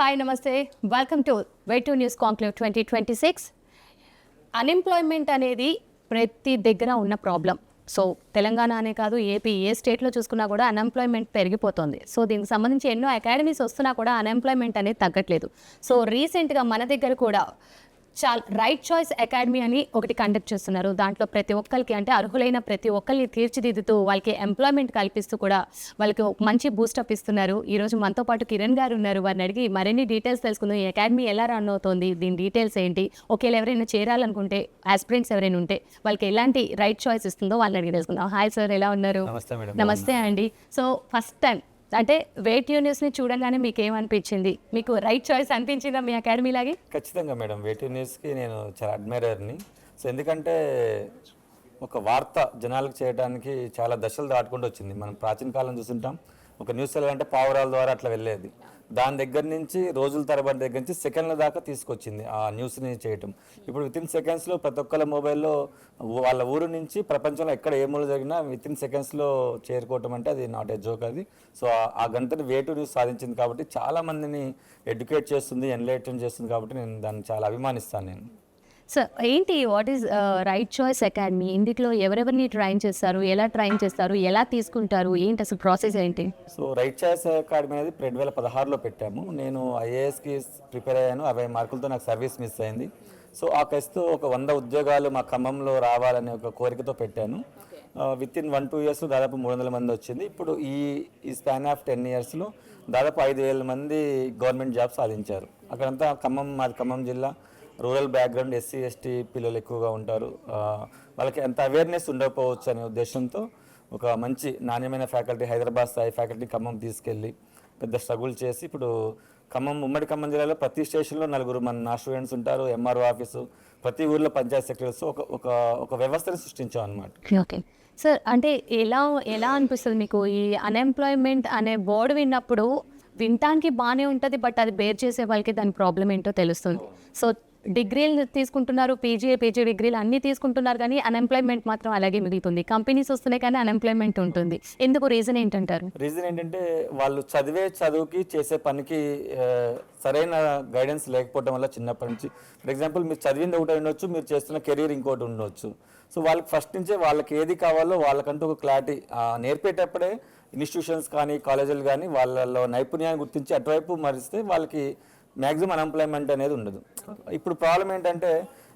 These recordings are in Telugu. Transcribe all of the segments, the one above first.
హాయ్ నమస్తే welcome to Way2 News conclave 2026. Unemployment అనేది ప్రతి దగ్గర ఉన్న ప్రాబ్లం. సో తెలంగాణ అనే కాదు, ఏపీ ఏ స్టేట్లో చూసుకున్నా కూడా అన్ఎంప్లాయ్మెంట్ పెరిగిపోతుంది. సో దీనికి సంబంధించి ఎన్నో అకాడమీస్ వస్తున్నా కూడా అన్ఎంప్లాయ్మెంట్ అనేది తగ్గట్లేదు. సో రీసెంట్గా మన దగ్గర కూడా రైట్ చాయిస్ అకాడమీ అని ఒకటి కండక్ట్ చేస్తున్నారు. దాంట్లో ప్రతి ఒక్కరికి అంటే అర్హులైన ప్రతి ఒక్కరిని తీర్చిదిద్దుతూ వాళ్ళకి ఎంప్లాయ్మెంట్ కల్పిస్తూ కూడా వాళ్ళకి మంచి బూస్టప్ ఇస్తున్నారు. ఈరోజు మనతో పాటు కిరణ్ గారు ఉన్నారు. వారిని అడిగి మరిన్ని డీటెయిల్స్ తెలుసుకుందాం. ఈ అకాడమీ ఎలా రన్ అవుతుంది, దీని డీటెయిల్స్ ఏంటి, ఒకవేళ ఎవరైనా చేరాలనుకుంటే ఆస్పిరెంట్స్ ఎవరైనా ఉంటే వాళ్ళకి ఎలాంటి రైట్ చాయిస్ ఇస్తుందో వాళ్ళని అడిగి తెలుసుకుందాం. హాయ్ సార్, ఎలా ఉన్నారు? నమస్తే అండి. సో ఫస్ట్ టైం అంటే వే2 న్యూస్ని చూడగానే మీకు ఏమనిపించింది? మీకు రైట్ చాయిస్ అనిపించిందా మీ అకాడమీ లాగే? ఖచ్చితంగా మేడం, వే2 న్యూస్కి నేను చాలా అడ్మైరర్ని. సో ఎందుకంటే ఒక వార్త జనాలకు చేయడానికి చాలా దశలు దాటుకుంటూ వచ్చింది. మనం ప్రాచీన కాలం చూస్తుంటాం, ఒక న్యూస్ వెళ్ళాలంటే పావురాల ద్వారా అట్లా వెళ్ళేది. దాని దగ్గర నుంచి రోజుల తరబడి దగ్గర నుంచి సెకండ్ల దాకా తీసుకొచ్చింది ఆ న్యూస్ని చేయటం. ఇప్పుడు వితిన్ సెకండ్స్లో ప్రతి ఒక్కళ్ళ మొబైల్లో వాళ్ళ ఊరు నుంచి ప్రపంచంలో ఎక్కడ ఏ మూల జరిగినా వితిన్ సెకండ్స్లో చేరుకోవటం అంటే అది నాట్ ఏ జోక్ అది. సో ఆ గంటని వే2 న్యూస్ సాధించింది కాబట్టి చాలామందిని ఎడ్యుకేట్ చేస్తుంది, ఎన్లైటన్ చేస్తుంది కాబట్టి నేను దాన్ని చాలా అభిమానిస్తాను నేను. సార్ ఏంటి, what is right choice academy? ఇందులో ఎవరెవరిని ట్రైన్ చేస్తారు, ఎలా ట్రైన్ చేస్తారు, ఎలా తీసుకుంటారు, ఏంటి అసలు ప్రాసెస్ ఏంటి? సో రైట్ చాయిస్ అకాడమీ అనేది 2016లో పెట్టాము. నేను ఐఏఎస్కి ప్రిపేర్ అయ్యాను. 60 మార్కులతో నాకు సర్వీస్ మిస్ అయింది. సో ఆ కేసుతో ఒక 100 ఉద్యోగాలు మా ఖమ్మంలో రావాలనే ఒక కోరికతో పెట్టాను. వితిన్ 1-2 ఇయర్స్లో దాదాపు 300 మంది వచ్చింది. ఇప్పుడు ఈ స్పాన్ ఆఫ్ 10 ఇయర్స్లో దాదాపు 5,000 మంది గవర్నమెంట్ జాబ్ సాధించారు. అక్కడంతా మాది ఖమ్మం జిల్లా, రూరల్ బ్యాక్గ్రౌండ్, ఎస్సీ ఎస్టీ పిల్లలు ఎక్కువగా ఉంటారు. వాళ్ళకి అంత అవేర్నెస్ ఉండకపోవచ్చు అనే ఉద్దేశంతో ఒక మంచి నాణ్యమైన ఫ్యాకల్టీ, హైదరాబాద్ స్థాయి ఫ్యాకల్టీ ఖమ్మం తీసుకెళ్ళి పెద్ద స్ట్రగుల్ చేసి ఇప్పుడు ఉమ్మడి ఖమ్మం జిల్లాలో ప్రతి స్టేషన్లో 4 మంది నా స్టూడెంట్స్ ఉంటారు. ఎంఆర్ఓ ఆఫీసు, ప్రతి ఊర్లో పంచాయత్ సెక్రటరీస్, ఒక వ్యవస్థను సృష్టించాం అన్నమాట. ఓకే సార్, అంటే ఎలా అనిపిస్తుంది మీకు ఈ అన్ఎంప్లాయ్మెంట్ అనే వర్డ్ విన్నప్పుడు? వినటానికి బాగానే ఉంటుంది, బట్ అది బేర్ చేసే వాళ్ళకి దాని ప్రాబ్లం ఏంటో తెలుస్తుంది. సో డిగ్రీలు తీసుకుంటున్నారు, పీజీ డిగ్రీలు అన్నీ తీసుకుంటున్నారు, కానీ అన్ఎంప్లాయ్మెంట్ మాత్రం అలాగే మిగులుతుంది. కంపెనీస్ వస్తున్నాయి కానీ అన్ఎంప్లాయ్మెంట్ ఉంటుంది. ఎందుకు? రీజన్ ఏంటంటారు? రీజన్ ఏంటంటే వాళ్ళు చదువుకి చేసే పనికి సరైన గైడెన్స్ లేకపోవడం వల్ల చిన్నప్పటి నుంచి. ఫర్ ఎగ్జాంపుల్ మీరు చదివింది ఒకటి ఉండొచ్చు, మీరు చేస్తున్న కెరీర్ ఇంకోటి ఉండొచ్చు. సో వాళ్ళకి ఫస్ట్ నుంచే వాళ్ళకి ఏది కావాలో వాళ్ళకంటూ ఒక క్లారిటీ నేర్పేటప్పుడే ఇన్స్టిట్యూషన్స్ కానీ కాలేజీలు కానీ వాళ్ళలో నైపుణ్యాన్ని గుర్తించి అటువైపు మరిస్తే వాళ్ళకి మ్యాక్సిమం అన్ఎంప్లాయ్మెంట్ అనేది ఉండదు. ఇప్పుడు ప్రాబ్లం ఏంటంటే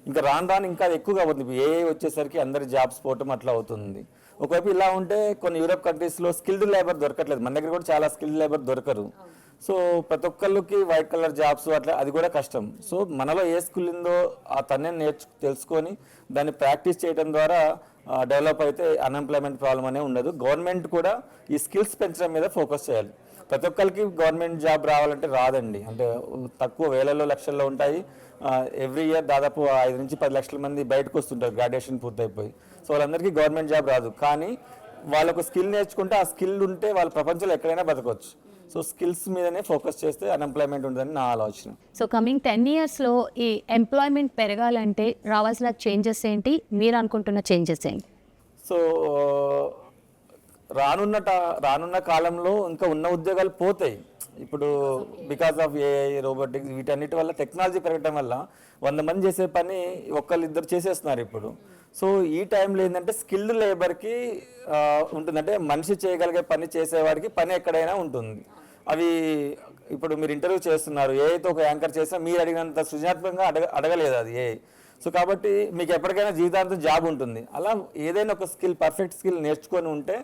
ఇంకా రాను ఇంకా ఎక్కువగా అవుతుంది. ఏఐ వచ్చేసరికి అందరి జాబ్స్ పోవటం అట్లా అవుతుంది. ఒకవైపు ఇలా ఉంటే కొన్ని యూరోప్ కంట్రీస్లో స్కిల్డ్ లేబర్ దొరకట్లేదు. మన దగ్గర కూడా చాలా స్కిల్డ్ లేబర్ దొరకరు. సో ప్రతి ఒక్కళ్ళకి వైట్ కలర్ జాబ్స్ అట్లా అది కూడా కష్టం. సో మనలో ఏ స్కిల్ ఉందో ఆ తన్నే తెలుసుకొని దాన్ని ప్రాక్టీస్ చేయడం ద్వారా డెవలప్ అయితే అన్ఎంప్లాయ్మెంట్ ప్రాబ్లం అనే ఉండదు. గవర్నమెంట్ కూడా ఈ స్కిల్స్ పెంచడం మీద ఫోకస్ చేయాలి. ప్రతి ఒక్కరికి గవర్నమెంట్ జాబ్ రావాలంటే రాదండి. అంటే తక్కువ వేలలో లక్షల్లో ఉంటాయి. ఎవ్రీ ఇయర్ దాదాపు 5-10 లక్షల మంది బయటకు వస్తుంటారు గ్రాడ్యుయేషన్ పూర్తయిపోయి. సో వాళ్ళందరికీ గవర్నమెంట్ జాబ్ రాదు. కానీ వాళ్ళకు స్కిల్ నేర్చుకుంటే ఆ స్కిల్ ఉంటే వాళ్ళ ప్రపంచంలో ఎక్కడైనా బతకవచ్చు. సో స్కిల్స్ మీదనే ఫోకస్ చేస్తే అన్ఎంప్లాయ్మెంట్ ఉంటుందని నా ఆలోచన. సో కమింగ్ 10 ఇయర్స్లో ఈ ఎంప్లాయ్మెంట్ పెరగాలంటే రావాల్సిన చేంజెస్ ఏంటి, మీరు అనుకుంటున్న చేంజెస్ ఏంటి? సో రానున్న కాలంలో ఇంకా ఉన్న ఉద్యోగాలు పోతాయి. ఇప్పుడు బికాస్ ఆఫ్ ఏఐ, రోబోటిక్స్, వీటన్నిటి వల్ల టెక్నాలజీ పెరగడం వల్ల 100 మంది చేసే పని ఒకళ్ళిద్దరు చేసేస్తున్నారు ఇప్పుడు. సో ఈ టైంలో ఏంటంటే స్కిల్డ్ లేబర్కి ఉంటుందంటే మనిషి చేయగలిగే పని చేసేవాడికి పని ఎక్కడైనా ఉంటుంది. అవి ఇప్పుడు మీరు ఇంటర్వ్యూ చేస్తున్నారు, ఏఐతో ఒక యాంకర్ చేసినా మీరు అడిగినంత సృజనాత్మకంగా అడగలేదు అది ఏఐ. సో కాబట్టి మీకు ఎప్పటికైనా జీవితాంతం జాబ్ ఉంటుంది. అలా ఏదైనా ఒక స్కిల్, పర్ఫెక్ట్ స్కిల్ నేర్చుకొని ఉంటే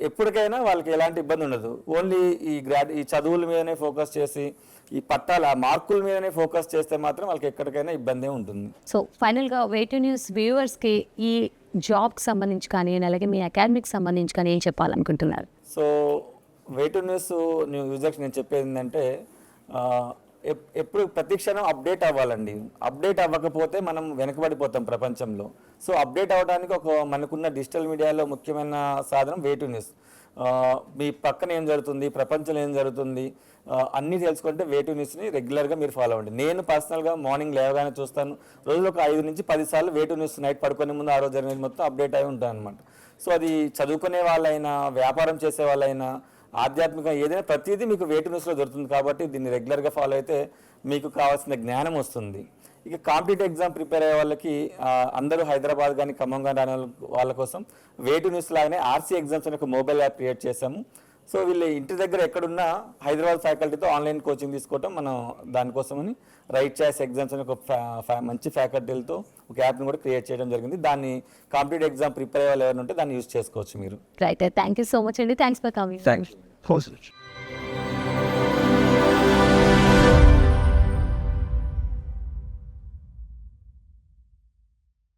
ఎప్పటికైనా వాళ్ళకి ఎలాంటి ఇబ్బంది ఉండదు. ఓన్లీ ఈ చదువుల మీదనే ఫోకస్ చేసి ఈ పట్టాల మార్కుల మీదనే ఫోకస్ చేస్తే మాత్రం వాళ్ళకి ఎక్కడికైనా ఇబ్బందే ఉంటుంది. సో ఫైనల్గా వే2 న్యూస్ వ్యూవర్స్కి ఈ జాబ్కి సంబంధించి కానీ అలాగే మీ అకాడమిక్ సంబంధించి కానీ ఏం చెప్పాలనుకుంటున్నారు? సో వే2 న్యూస్ యూజర్స్ నేను చెప్పేది ఏంటంటే ఎప్పుడు ప్రతి క్షణం అప్డేట్ అవ్వాలండి. అప్డేట్ అవ్వకపోతే మనం వెనకబడిపోతాం ప్రపంచంలో. సో అప్డేట్ అవ్వడానికి మనకున్న డిజిటల్ మీడియాలో ముఖ్యమైన సాధనం వే2 న్యూస్. మీ పక్కన ఏం జరుగుతుంది, ప్రపంచంలో ఏం జరుగుతుంది అన్నీ తెలుసుకుంటే వే2 న్యూస్ని రెగ్యులర్గా మీరు ఫాలో అవ్వండి. నేను పర్సనల్గా మార్నింగ్ లేవగానే చూస్తాను. రోజులో ఒక 5-10 సార్లు వే2 న్యూస్ నైట్ పడుకునే ముందు ఆ రోజు జరిగినది మొత్తం అప్డేట్ అయి ఉంటాను అనమాట. సో అది చదువుకునే వాళ్ళైనా, వ్యాపారం చేసే వాళ్ళైనా, ఆధ్యాత్మిక ఏదైనా ప్రతిదీ మీకు వేటు న్యూస్లో దొరుకుతుంది కాబట్టి దీన్ని రెగ్యులర్గా ఫాలో అయితే మీకు కావాల్సిన జ్ఞానం వస్తుంది. ఇక కాంపిటేటివ్ ఎగ్జామ్ ప్రిపేర్ అయ్యే వాళ్ళకి అందరూ హైదరాబాద్ కానీ ఖమ్మం కానీ రాని వాళ్ళ కోసం వేటు న్యూస్ లాగానే ఆర్సీ ఎగ్జామ్స్ అనే ఒక మొబైల్ యాప్ క్రియేట్ చేశాము. సో వీళ్ళు ఇంటి దగ్గర ఎక్కడున్నా హైదరాబాద్ ఫ్యాకల్టీతో ఆన్లైన్ కోచింగ్ తీసుకోవటం మనం దానికోసమని రైట్ చాయిస్ ఎగ్జామ్స్ అనే ఒక మంచి ఫ్యాకల్టీలతో ఒక యాప్ని కూడా క్రియేట్ చేయడం జరిగింది. దాన్ని కాంపిటేటివ్ ఎగ్జామ్ ప్రిపేర్ అయ్యే వాళ్ళు ఎవరైనా ఉంటే దాన్ని యూజ్ చేసుకోవచ్చు మీరు. Right, thank you so much అండి. Thanks for coming. థ్యాంక్స్.